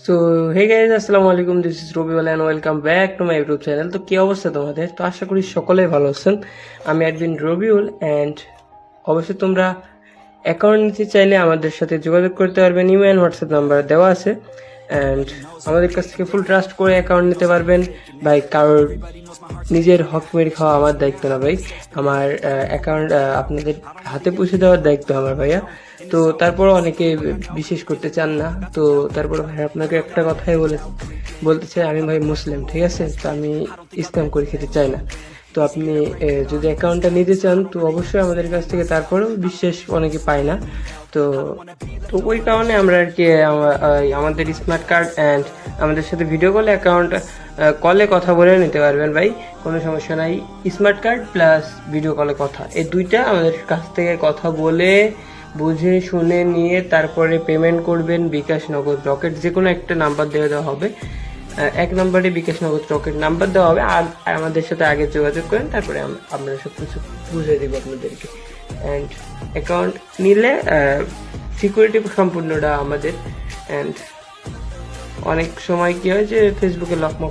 So hey guys, আসসালামু আলাইকুম, this is Rabiul and welcome back to my YouTube channel. তো কী অবস্থা তোমাদের? তো আশা করি সকলেই ভালো আছেন। আমি অ্যাডমিন রবিউল, অ্যান্ড অবশ্যই তোমরা অ্যাকাউন্ট নিতে চাইলে আমাদের সাথে যোগাযোগ করতে পারবেন। ইমেল অ্যান্ড হোয়াটসঅ্যাপ নাম্বার দেওয়া আছে, অ্যান্ড আমাদের কাছ থেকে ফুল ট্রাস্ট করে অ্যাকাউন্ট নিতে পারবেন। ভাই, কারোর নিজের হক মেরে খাওয়া আমার দায়িত্ব না ভাই। আমার অ্যাকাউন্ট আপনাদের হাতে পৌঁছে দেওয়ার দায়িত্ব আমার, ভাইয়া। তো তারপর অনেকে বিশেষ করতে চান না। তো তারপর ভাই আপনাকে একটা কথাই বলতে চাই, আমি ভাই মুসলিম, ঠিক আছে? তো আমি ইসলাম করে খেতে চাই না। তো আপনি যদি অ্যাকাউন্টটা নিতে চান তো অবশ্যই আমাদের কাছ থেকে, তারপরেও বিশেষ অনেকে পায় না। তো তো ওই কারণে আমরা আর কি আমাদের স্মার্ট কার্ড অ্যান্ড আমাদের সাথে ভিডিও কলে অ্যাকাউন্ট কলে কথা বলে নিতে পারবেন ভাই, কোনো সমস্যা নাই। স্মার্ট কার্ড প্লাস ভিডিও কলে কথা, এই দুইটা আমাদের কাছ থেকে কথা বলে বুঝে শুনে নিয়ে তারপরে পেমেন্ট করবেন। বিকাশ, নগদ, রকেট যে কোনো একটা নাম্বার দিয়ে দেওয়া হবে। এক নম্বরে বিকাশ, নগদ, রকেট নাম্বার দেওয়া হবে। আর আমাদের সাথে আগে যোগাযোগ করেন, তারপরে আমরা সব কিছু বুঝিয়ে দিব আপনাদেরকে। অ্যান্ড অ্যাকাউন্ট নিলে সিকিউরিটি সম্পূর্ণটা আমাদের। অ্যান্ড অনেক সময় কি হয় যে ফেসবুকে লকমক